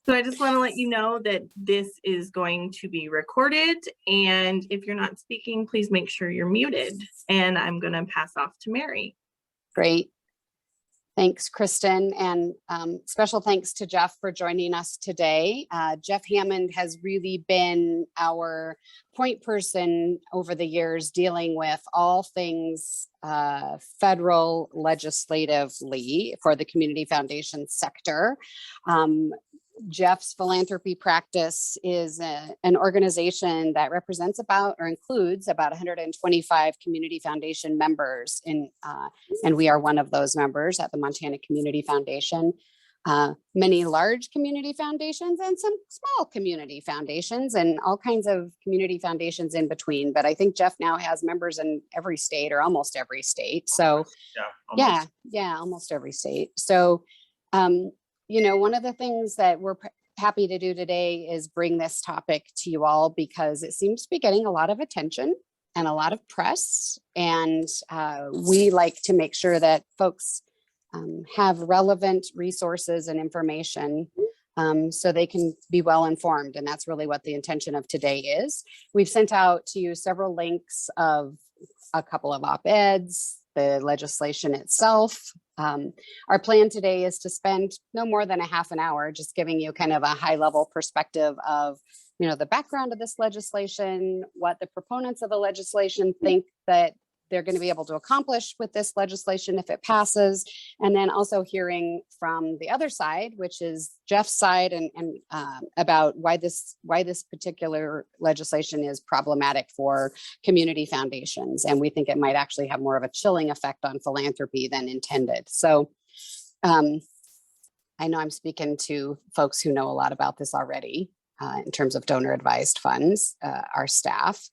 So I just want to let you know that this is going to be recorded, and if you're not speaking, please make sure you're muted. And I'm going to pass off to Mary. Great. Thanks, Kristen, and special thanks to Jeff for joining us today. Jeff Hamond has really been our point person over the years dealing with all things federal legislatively for the community foundation sector. Jeff's philanthropy practice is an organization that represents about or includes about 125 community foundation members and we are one of those members at the Montana Community Foundation. Many large community foundations and some small community foundations and all kinds of community foundations in between. But I think Jeff now has members in every state or almost every state. So yeah, almost every state. So you know, one of the things that we're happy to do today is bring this topic to you all because it seems to be getting a lot of attention and a lot of press. And we like to make sure that folks have relevant resources and information so they can be well informed. And that's really what the intention of today is. We've sent out to you several links of a couple of op-eds, the legislation itself. Our plan today is to spend no more than a half an hour just giving you kind of a high level perspective of, you know, the background of this legislation, what the proponents of the legislation think that they're going to be able to accomplish with this legislation if it passes, and then also hearing from the other side, which is Jeff's side, and about why this particular legislation is problematic for community foundations, and we think it might actually have more of a chilling effect on philanthropy than intended. So I know I'm speaking to folks who know a lot about this already in terms of donor advised funds, our staff.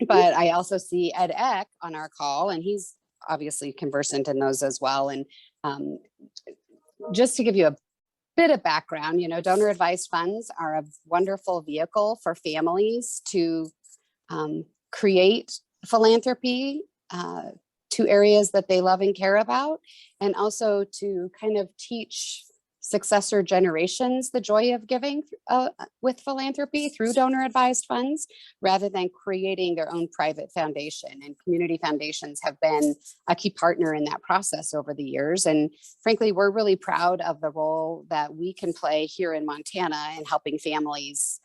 But I also see Ed Eck on our call, and he's obviously conversant in those as well. And just to give you a bit of background, you know, donor advised funds are a wonderful vehicle for families to create philanthropy to areas that they love and care about, and also to kind of teach successor generations the joy of giving with philanthropy through donor advised funds rather than creating their own private foundation. And community foundations have been a key partner in that process over the years. And frankly, we're really proud of the role that we can play here in Montana in helping families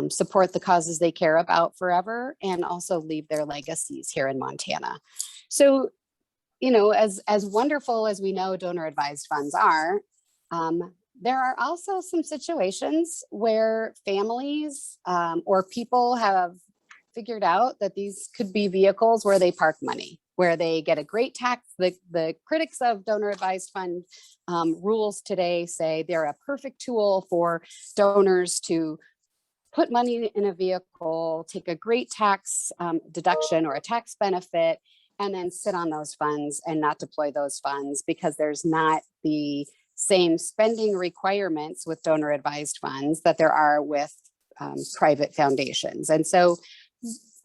support the causes they care about forever and also leave their legacies here in Montana. So, you know, as wonderful as we know donor advised funds are, there are also some situations where families or people have figured out that these could be vehicles where they park money, where they get a great tax. The critics of donor advised fund rules today say they're a perfect tool for donors to put money in a vehicle, take a great tax deduction or a tax benefit, and then sit on those funds and not deploy those funds because there's not the same spending requirements with donor advised funds that there are with private foundations. And so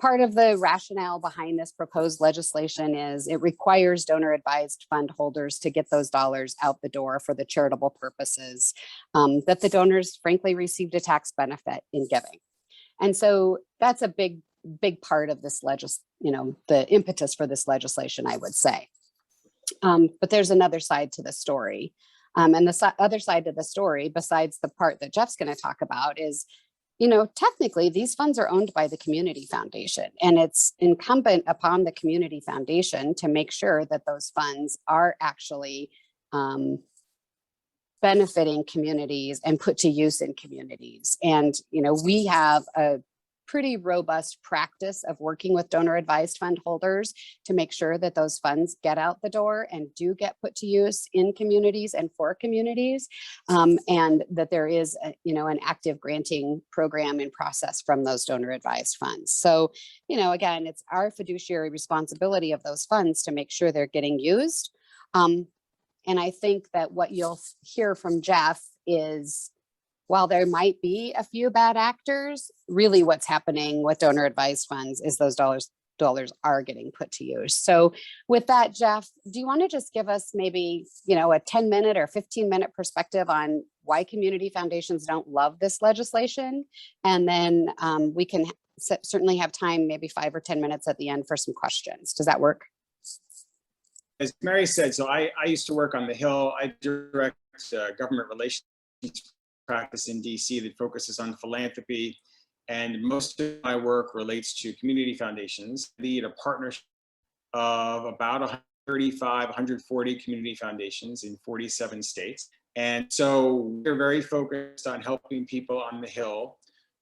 part of the rationale behind this proposed legislation is it requires donor advised fund holders to get those dollars out the door for the charitable purposes that the donors frankly received a tax benefit in giving. And so that's a big part of this the impetus for this legislation, I would say. But there's another side to the story. And the other side of the story, besides the part that Jeff's going to talk about, is, you know, technically these funds are owned by the community foundation, and it's incumbent upon the community foundation to make sure that those funds are actually benefiting communities and put to use in communities. And, you know, we have a pretty robust practice of working with donor advised fund holders to make sure that those funds get out the door and do get put to use in communities and for communities, and that there is an active granting program in process from those donor advised funds. So, you know, again, it's our fiduciary responsibility of those funds to make sure they're getting used. And I think that what you'll hear from Jeff is, while there might be a few bad actors, really what's happening with donor advised funds is those dollars are getting put to use. So with that, Jeff, do you want to just give us maybe, you know, a 10-minute or 15-minute perspective on why community foundations don't love this legislation. And then we can certainly have time, maybe 5 or 10 minutes at the end for some questions. Does that work? As Mary said, so I used to work on the Hill. I direct government relations practice in DC that focuses on philanthropy. And most of my work relates to community foundations. I lead a partnership of about 135, 140 community foundations in 47 states. And so we're very focused on helping people on the Hill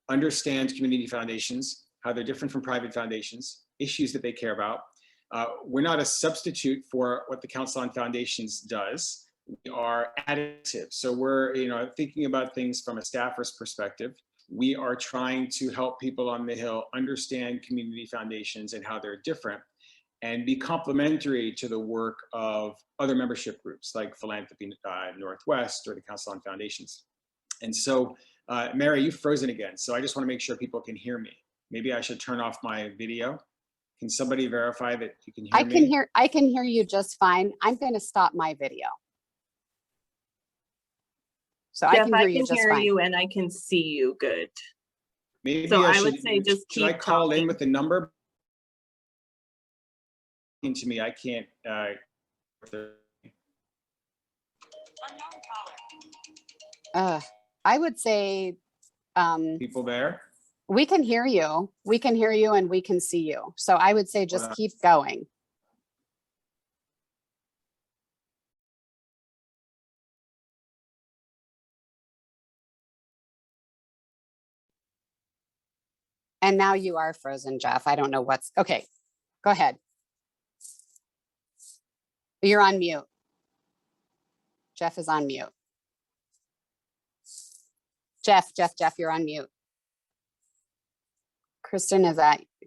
understand community foundations, how they're different from private foundations, issues that they care about. We're not a substitute for what the Council on Foundations does. We are additive. So we're thinking about things from a staffer's perspective. We are trying to help people on the Hill understand community foundations and how they're different, and be complementary to the work of other membership groups like Philanthropy Northwest or the Council on Foundations. And so, Mary, you've frozen again. So I just want to make sure people can hear me. Maybe I should turn off my video. Can somebody verify that you can hear me? I can hear you just fine. I'm going to stop my video. So Jeff, I can hear you just fine. you and I can see you good. Maybe so I would say just should I keep call talking. in with the number? To me, I can't. I would say People there? we can hear you. We can hear you and we can see you. So I would say just keep going. And now you are frozen, Jeff. I don't know what's, okay, go ahead. You're on mute. Jeff is on mute. Jeff, you're on mute. Kristen,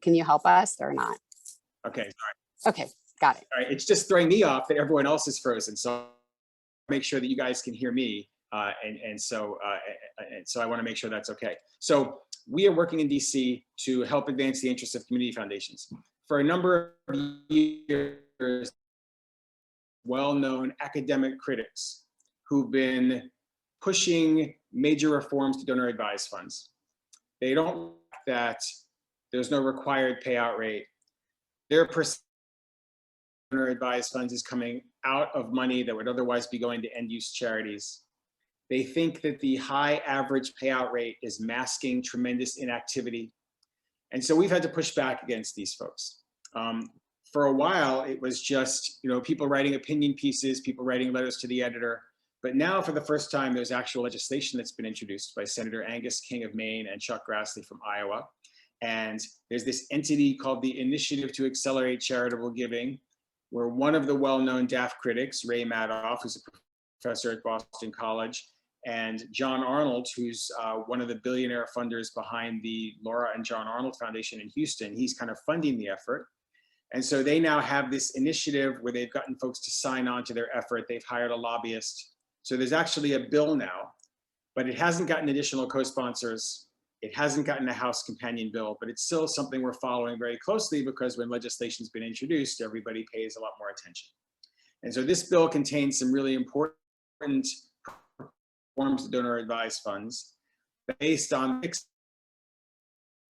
can you help us or not? Okay, sorry. Okay, got it. All right, it's just throwing me off that everyone else is frozen. So make sure that you guys can hear me. And so I want to make sure that's okay. So we are working in DC to help advance the interests of community foundations. For a number of years, well-known academic critics who've been pushing major reforms to donor advised funds. They don't like that there's no required payout rate. Their percentage of donor advised funds is coming out of money that would otherwise be going to end-use charities. They think that the high average payout rate is masking tremendous inactivity. And so we've had to push back against these folks. For a while, it was just people writing opinion pieces, people writing letters to the editor. But now, for the first time, there's actual legislation that's been introduced by Senator Angus King of Maine and Chuck Grassley from Iowa. And there's this entity called the Initiative to Accelerate Charitable Giving, where one of the well-known DAF critics, Ray Madoff, who's a professor at Boston College, and John Arnold, who's one of the billionaire funders behind the Laura and John Arnold Foundation in Houston, he's kind of funding the effort. And so they now have this initiative where they've gotten folks to sign on to their effort. They've hired a lobbyist. So there's actually a bill now, but it hasn't gotten additional co-sponsors. It hasn't gotten a House companion bill, but it's still something we're following very closely, because when legislation's been introduced, everybody pays a lot more attention. And so this bill contains some really important forms of donor advised funds based on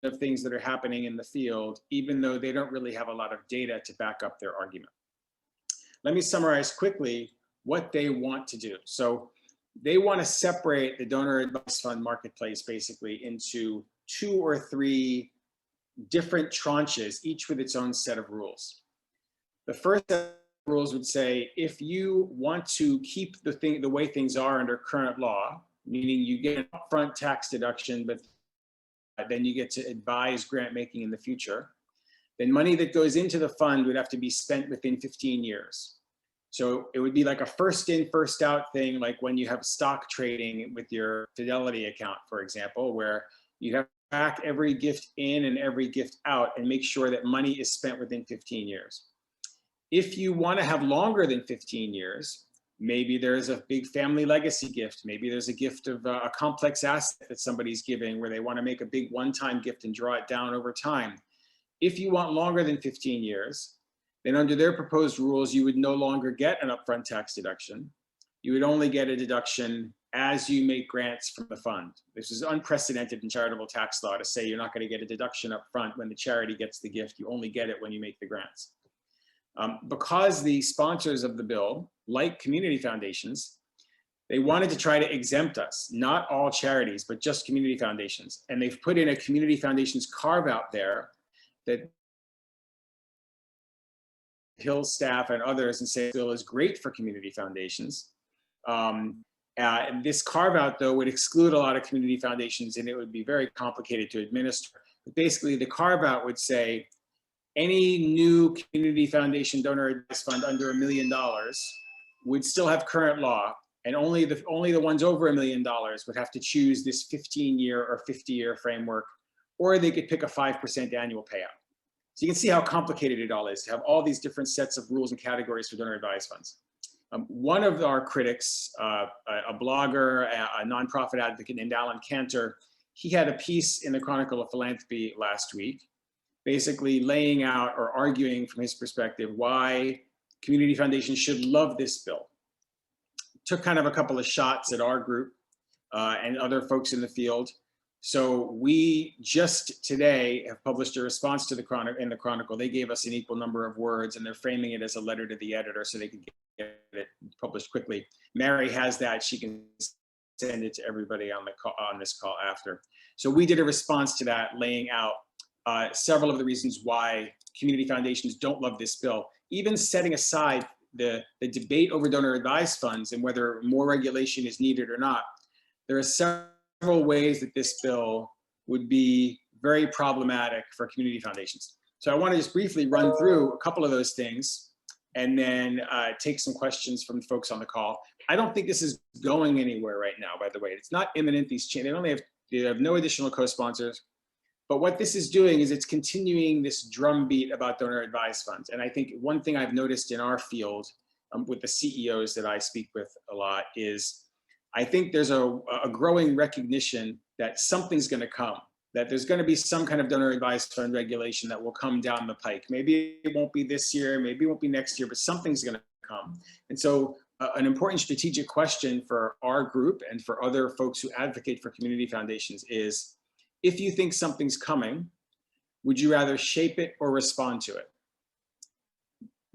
of things that are happening in the field, even though they don't really have a lot of data to back up their argument. Let me summarize quickly what they want to do. So they want to separate the donor advised fund marketplace basically into 2 or 3 different tranches, each with its own set of rules. The first set of rules would say, if you want to keep the way things are under current law, meaning you get an upfront tax deduction, but then you get to advise grant making in the future, then money that goes into the fund would have to be spent within 15 years. So it would be like a first in, first out thing, like when you have stock trading with your Fidelity account, for example, where you have to track every gift in and every gift out and make sure that money is spent within 15 years. If you want to have longer than 15 years, maybe there's a big family legacy gift. Maybe there's a gift of a complex asset that somebody's giving where they want to make a big one-time gift and draw it down over time. If you want longer than 15 years, then under their proposed rules, you would no longer get an upfront tax deduction. You would only get a deduction as you make grants from the fund. This is unprecedented in charitable tax law to say you're not going to get a deduction up front when the charity gets the gift. You only get it when you make the grants. Because the sponsors of the bill, like community foundations, they wanted to try to exempt us, not all charities, but just community foundations. And they've put in a community foundations carve out there that Hill staff and others and say the bill is great for community foundations. This carve out though would exclude a lot of community foundations and it would be very complicated to administer. But basically the carve out would say any new community foundation donor advice fund under $1 million would still have current law, and only the ones over $1 million would have to choose this 15-year or 50-year framework, or they could pick a 5% annual payout. So you can see how complicated it all is to have all these different sets of rules and categories for donor advised funds. One of our critics, a blogger, a nonprofit advocate named Alan Cantor, he had a piece in the Chronicle of Philanthropy last week, basically laying out or arguing from his perspective why community foundations should love this bill. Took kind of a couple of shots at our group and other folks in the field. So we just today have published a response to the Chronicle. They gave us an equal number of words and they're framing it as a letter to the editor so they can get it published quickly. Mary has that. She can send it to everybody on the call, on this call after. So we did a response to that, laying out several of the reasons why community foundations don't love this bill, even setting aside the debate over donor advised funds and whether more regulation is needed or not. There are several ways that this bill would be very problematic for community foundations. So I want to just briefly run through a couple of those things and then take some questions from folks on the call. I don't think this is going anywhere right now, by the way. It's not imminent, these changes. They have no additional co-sponsors. But what this is doing is it's continuing this drumbeat about donor advised funds. And I think one thing I've noticed in our field with the CEOs that I speak with a lot is I think there's a growing recognition that something's going to come, that there's going to be some kind of donor advised fund regulation that will come down the pike. Maybe it won't be this year, maybe it won't be next year, but something's going to come. And so an important strategic question for our group and for other folks who advocate for community foundations is, if you think something's coming, would you rather shape it or respond to it?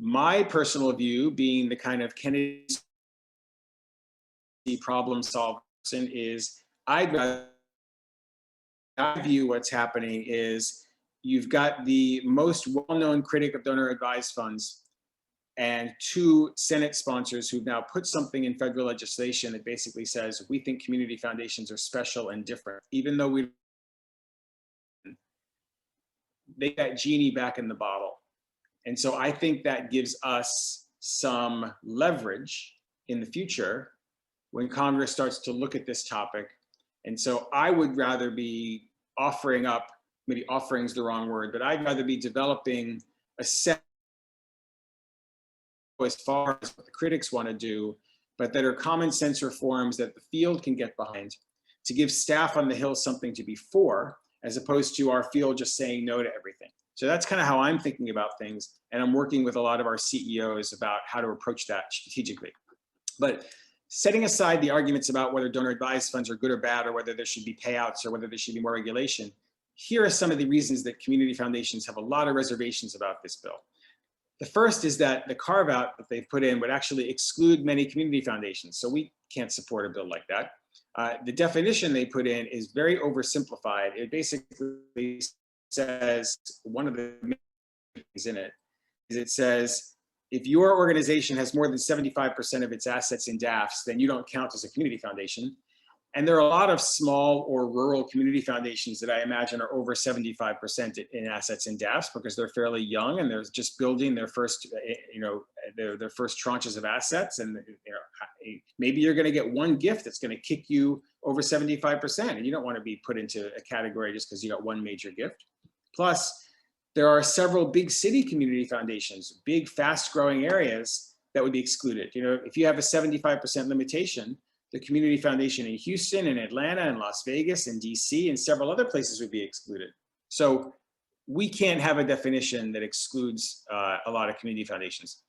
My personal view, being the kind of Kennedy problem solver person, is I'd rather view what's happening is you've got the most well-known critic of donor advised funds and two Senate sponsors who've now put something in federal legislation that basically says we think community foundations are special and different, even though they got genie back in the bottle. And so I think that gives us some leverage in the future when Congress starts to look at this topic. And so I would rather be offering up, maybe offering is the wrong word, but I'd rather be developing a set as far as what the critics want to do, but that are common sense reforms that the field can get behind to give staff on the Hill something to be for, as opposed to our field just saying no to everything. So that's kind of how I'm thinking about things. And I'm working with a lot of our CEOs about how to approach that strategically. But setting aside the arguments about whether donor advised funds are good or bad, or whether there should be payouts or whether there should be more regulation, here are some of the reasons that community foundations have a lot of reservations about this bill. The first is that the carve out that they've put in would actually exclude many community foundations. So we can't support a bill like that. The definition they put in is very oversimplified. It basically says, one of the main things in it is it says, if your organization has more than 75% of its assets in DAFs, then you don't count as a community foundation. And there are a lot of small or rural community foundations that I imagine are over 75% in assets in DAFs because they're fairly young and they're just building their first, their first tranches of assets. And maybe you're going to get one gift that's going to kick you over 75%, and you don't want to be put into a category just because you got one major gift. Plus, there are several big city community foundations, big, fast-growing areas that would be excluded. If you have a 75% limitation, the community foundation in Houston and Atlanta and Las Vegas and DC and several other places would be excluded. So we can't have a definition that excludes a lot of community foundations.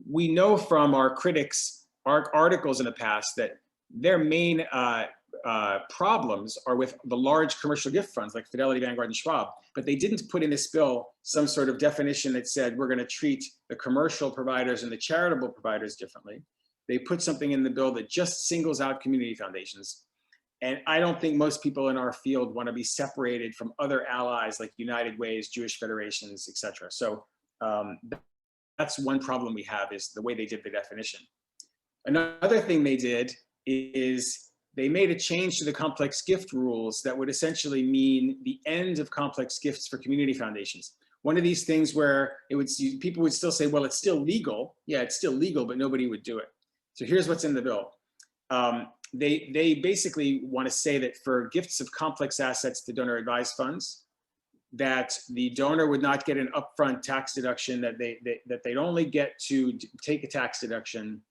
We know from our critics, our articles in the past, that their main problems are with the large commercial gift funds like Fidelity, Vanguard, and Schwab, but they didn't put in this bill some sort of definition that said we're going to treat the commercial providers and the charitable providers differently. They put something in the bill that just singles out community foundations. And I don't think most people in our field want to be separated from other allies like United Ways, Jewish federations, et cetera. So that's one problem we have, is the way they did the definition. Another thing they did is they made a change to the complex gift rules that would essentially mean the end of complex gifts for community foundations. One of these things where people would still say, well, it's still legal. Yeah, it's still legal, but nobody would do it. So here's what's in the bill. They basically want to say that for gifts of complex assets to donor advised funds, that the donor would not get an upfront tax deduction, that they'd only get to take a tax deduction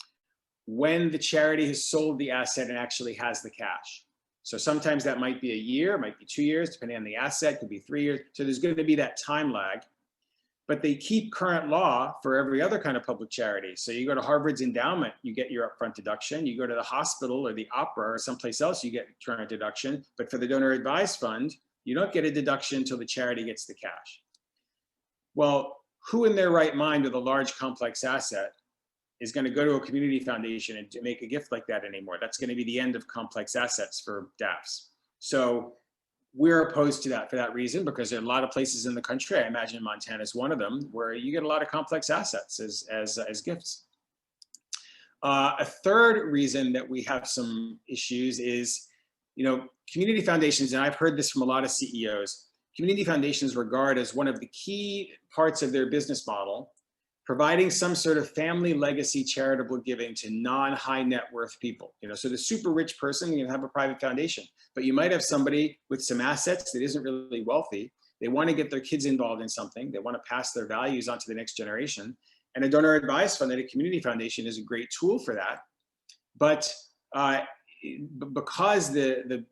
when the charity has sold the asset and actually has the cash. So sometimes that might be a year, might be 2 years, depending on the asset, could be 3 years. So there's going to be that time lag. But they keep current law for every other kind of public charity. So you go to Harvard's Endowment, you get your upfront deduction. You go to the hospital or the opera or someplace else, you get current deduction. But for the donor advised fund, you don't get a deduction until the charity gets the cash. Well, who in their right mind with a large complex asset is going to go to a community foundation and make a gift like that anymore? That's going to be the end of complex assets for DAFs. So we're opposed to that for that reason, because there are a lot of places in the country, I imagine Montana is one of them, where you get a lot of complex assets as gifts. A third reason that we have some issues is, community foundations, and I've heard this from a lot of CEOs, community foundations regard as one of the key parts of their business model, providing some sort of family legacy charitable giving to non-high net worth people. So the super rich person, you can have a private foundation, but you might have somebody with some assets that isn't really wealthy. They want to get their kids involved in something. They want to pass their values on to the next generation. And a donor advised fund at a community foundation is a great tool for that. But because the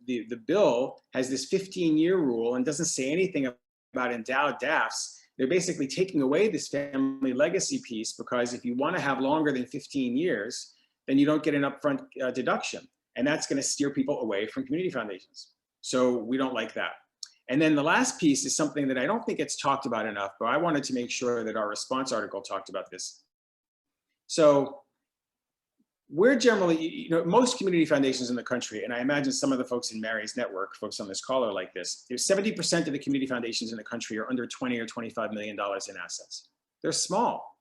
bill has this 15-year rule and doesn't say anything about endowed DAFs, they're basically taking away this family legacy piece, because if you want to have longer than 15 years, then you don't get an upfront deduction. And that's going to steer people away from community foundations. So we don't like that. And then the last piece is something that I don't think it's talked about enough, but I wanted to make sure that our response article talked about this. So we're generally, most community foundations in the country, and I imagine some of the folks in Mary's network, folks on this call are like this, 70% of the community foundations in the country are under $20 or $25 million in assets. They're small.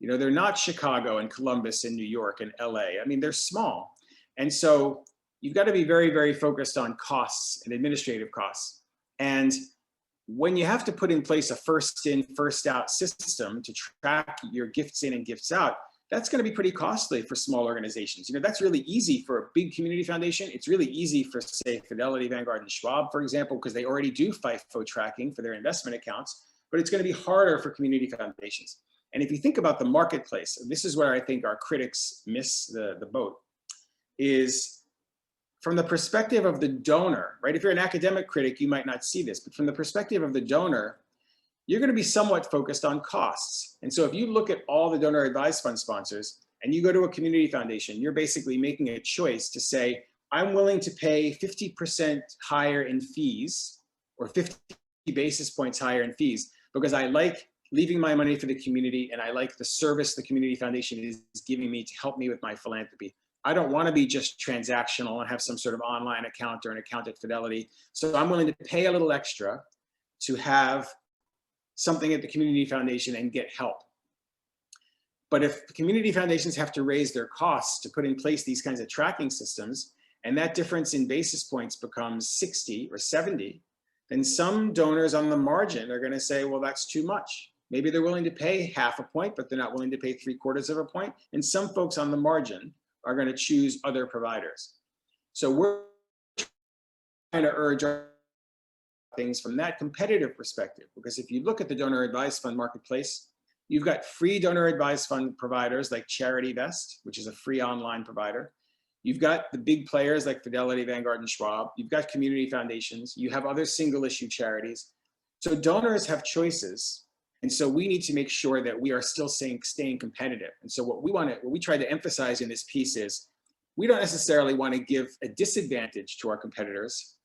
They're not Chicago and Columbus and New York and LA. I mean, they're small. And so you've got to be very, very focused on costs and administrative costs. And when you have to put in place a first in, first out system to track your gifts in and gifts out, that's going to be pretty costly for small organizations. That's really easy for a big community foundation. It's really easy for, say, Fidelity, Vanguard, and Schwab, for example, because they already do FIFO tracking for their investment accounts, but it's going to be harder for community foundations. And if you think about the marketplace, and this is where I think our critics miss the boat, is from the perspective of the donor, right? If you're an academic critic, you might not see this, but from the perspective of the donor, you're going to be somewhat focused on costs. And so if you look at all the donor advised fund sponsors and you go to a community foundation, you're basically making a choice to say, I'm willing to pay 50% higher in fees or 50 basis points higher in fees because I like leaving my money for the community and I like the service the community foundation is giving me to help me with my philanthropy. I don't want to be just transactional and have some sort of online account or an account at Fidelity. So I'm willing to pay a little extra to have something at the community foundation and get help. But if community foundations have to raise their costs to put in place these kinds of tracking systems, and that difference in basis points becomes 60 or 70, then some donors on the margin are going to say, well, that's too much. Maybe they're willing to pay half a point, but they're not willing to pay 3/4 of a point. And some folks on the margin are going to choose other providers. So we're trying to urge things from that competitive perspective, because if you look at the donor advised fund marketplace, you've got free donor advised fund providers like CharityVest, which is a free online provider. You've got the big players like Fidelity, Vanguard, and Schwab. You've got community foundations. You have other single issue charities. So donors have choices. And so we need to make sure that we are still staying competitive. And so what we try to emphasize in this piece is we don't necessarily want to give a disadvantage to our competitors,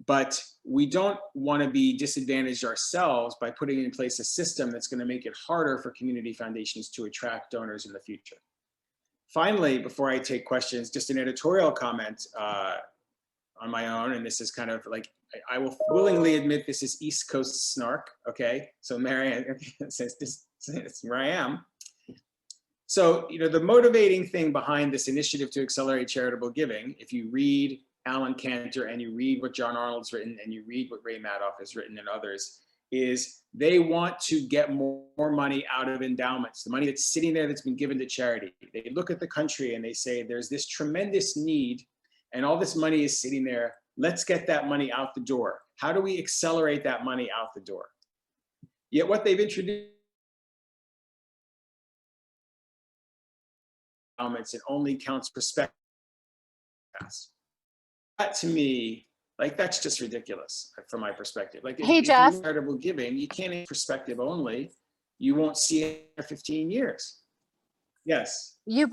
but we don't want to be disadvantaged ourselves by putting in place a system that's going to make it harder for community foundations to attract donors in the future. Finally, before I take questions, just an editorial comment on my own, and this is kind of like, I will willingly admit this is East Coast snark, okay? So Mary, since this is where I am. So, you know, the motivating thing behind this initiative to accelerate charitable giving, if you read Alan Cantor and you read what John Arnold's written and you read what Ray Madoff has written and others, is they want to get more money out of endowments, the money that's sitting there that's been given to charity. They look at the country and they say, there's this tremendous need and all this money is sitting there. Let's get that money out the door. How do we accelerate that money out the door? Yet what they've introduced, it only counts prospective. That to me, like, that's just ridiculous from my perspective. Like, Hey, if Jeff. you're charitable giving, you can't have perspective only. You won't see it for 15 years. Yes. You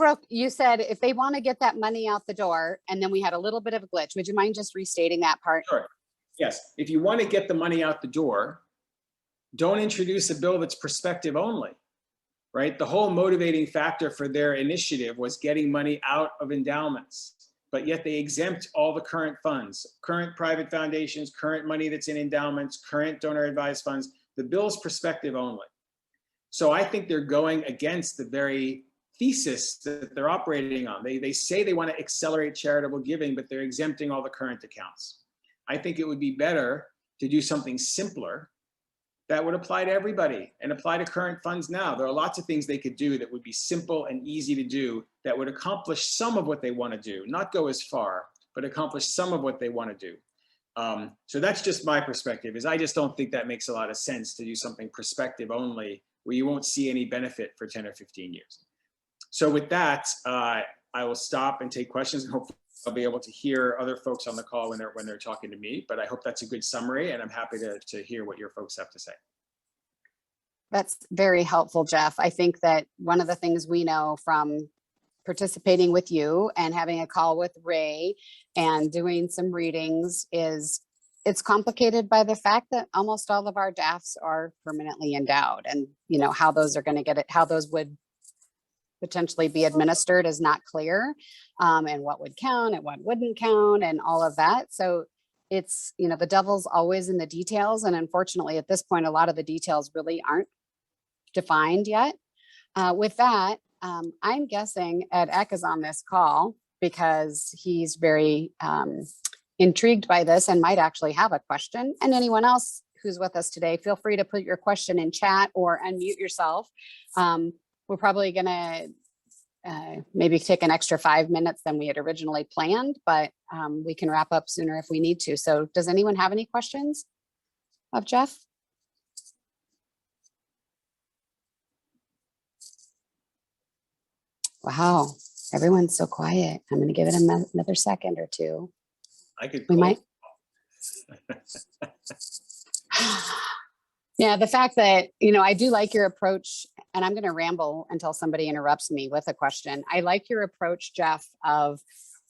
said if they want to get that money out the door, and then we had a little bit of a glitch. Would you mind just restating that part? Sure. Yes. If you want to get the money out the door, don't introduce a bill that's perspective only, right? The whole motivating factor for their initiative was getting money out of endowments, but yet they exempt all the current funds, current private foundations, current money that's in endowments, current donor advised funds. The bill's perspective only. So I think they're going against the very thesis that they're operating on. They say they want to accelerate charitable giving, but they're exempting all the current accounts. I think it would be better to do something simpler that would apply to everybody and apply to current funds now. There are lots of things they could do that would be simple and easy to do that would accomplish some of what they want to do, not go as far, but accomplish some of what they want to do. So that's just my perspective, is I just don't think that makes a lot of sense to do something perspective only where you won't see any benefit for 10 or 15 years. So with that, I will stop and take questions, and hopefully I'll be able to hear other folks on the call when they're talking to me. But I hope that's a good summary, and I'm happy to hear what your folks have to say. That's very helpful, Jeff. I think that one of the things we know from participating with you and having a call with Ray and doing some readings is it's complicated by the fact that almost all of our DAFs are permanently endowed, and you know how those are going to get it, how those would potentially be administered is not clear, and what would count and what wouldn't count and all of that. So it's, you know, the devil's always in the details. And unfortunately, at this point, a lot of the details really aren't defined yet. With that, I'm guessing Ed Eck is on this call because he's very intrigued by this and might actually have a question. And anyone else who's with us today, feel free to put your question in chat or unmute yourself. We're probably gonna maybe take an extra 5 minutes than we had originally planned, but we can wrap up sooner if we need to. So does anyone have any questions of Jeff? Wow, everyone's so quiet. I'm gonna give it another second or two. I could. We might. Yeah, the fact that, you know, I do like your approach, and I'm going to ramble until somebody interrupts me with a question. I like your approach, Jeff, of,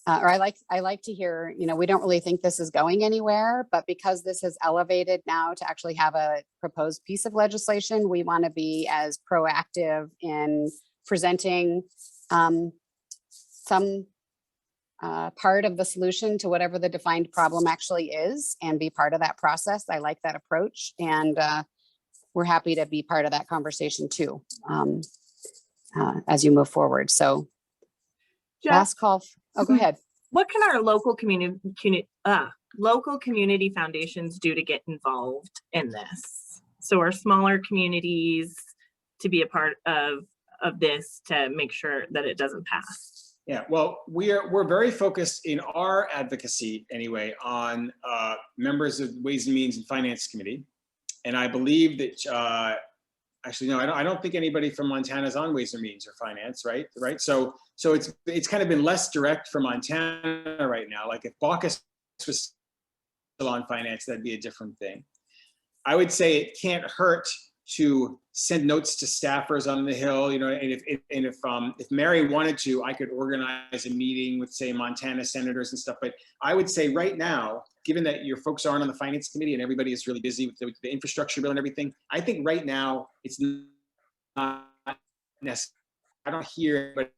or I like to hear, you know, we don't really think this is going anywhere, but because this is elevated now to actually have a proposed piece of legislation, we want to be as proactive in presenting some part of the solution to whatever the defined problem actually is and be part of that process. I like that approach. And we're happy to be part of that conversation too, as you move forward. So Jeff, last call. Oh, go ahead. what can our local community foundations do to get involved in this? So our smaller communities to be a part of this to make sure that it doesn't pass. Yeah, well, we're very focused in our advocacy anyway on members of Ways and Means and Finance Committee. And I believe that, actually, no, I don't think anybody from Montana is on Ways and Means or Finance, right? So it's kind of been less direct for Montana right now. Like if Baucus was still on Finance, that'd be a different thing. I would say it can't hurt to send notes to staffers on the Hill, you know, and if Mary wanted to, I could organize a meeting with, say, Montana senators and stuff. But I would say right now, given that your folks aren't on the finance committee and everybody is really busy with the infrastructure bill and everything, I think right now it's not necessary. I don't hear anybody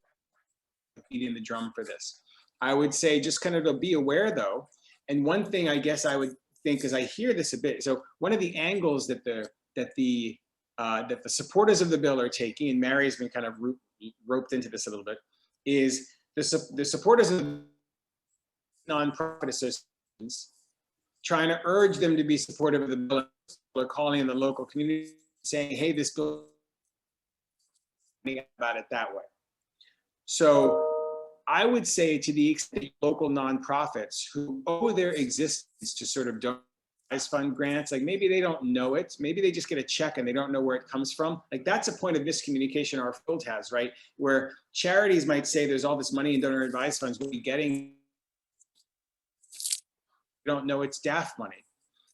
beating the drum for this. I would say just kind of to be aware though. And one thing I guess I would think, because I hear this a bit, so one of the angles that the supporters of the bill are taking, and Mary has been kind of roped into this a little bit, is the supporters of nonprofit associations trying to urge them to be supportive of the bill, are calling in the local community saying, hey, this bill about it that way. So I would say, to the extent local nonprofits who owe their existence to sort of donor fund grants, like maybe they don't know it, maybe they just get a check and they don't know where it comes from. Like that's a point of miscommunication our field has, right? Where charities might say there's all this money in donor advised funds, but we're getting, we don't know it's DAF money.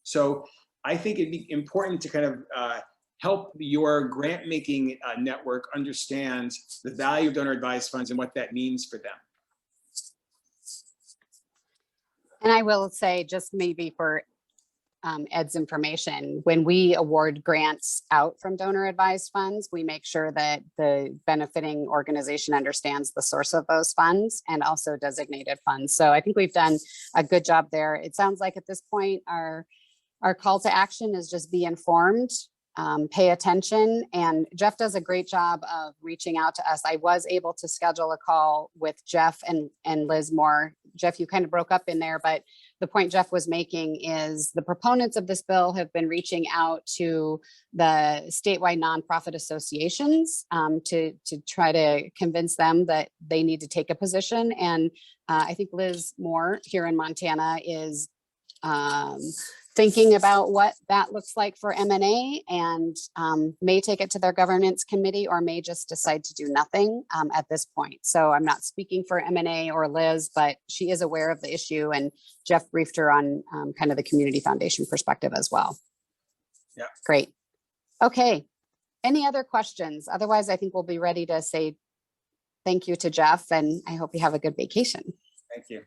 So I think it'd be important to kind of help your grant making network understand the value of donor advised funds and what that means for them. And I will say, just maybe for Ed's information, when we award grants out from donor advised funds, we make sure that the benefiting organization understands the source of those funds and also designated funds. So I think we've done a good job there. It sounds like at this point, our call to action is just be informed, pay attention, and Jeff does a great job of reaching out to us. I was able to schedule a call with Jeff and Liz Moore. Jeff, you kind of broke up in there, but the point Jeff was making is the proponents of this bill have been reaching out to the statewide nonprofit associations to try to convince them that they need to take a position. And I think Liz Moore here in Montana is thinking about what that looks like for M&A and may take it to their governance committee or may just decide to do nothing at this point. So I'm not speaking for M&A or Liz, but she is aware of the issue, and Jeff briefed her on kind of the community foundation perspective as well. Yeah. Great. Okay. Any other questions? Otherwise, I think we'll be ready to say thank you to Jeff, and I hope you have a good vacation. Thank you.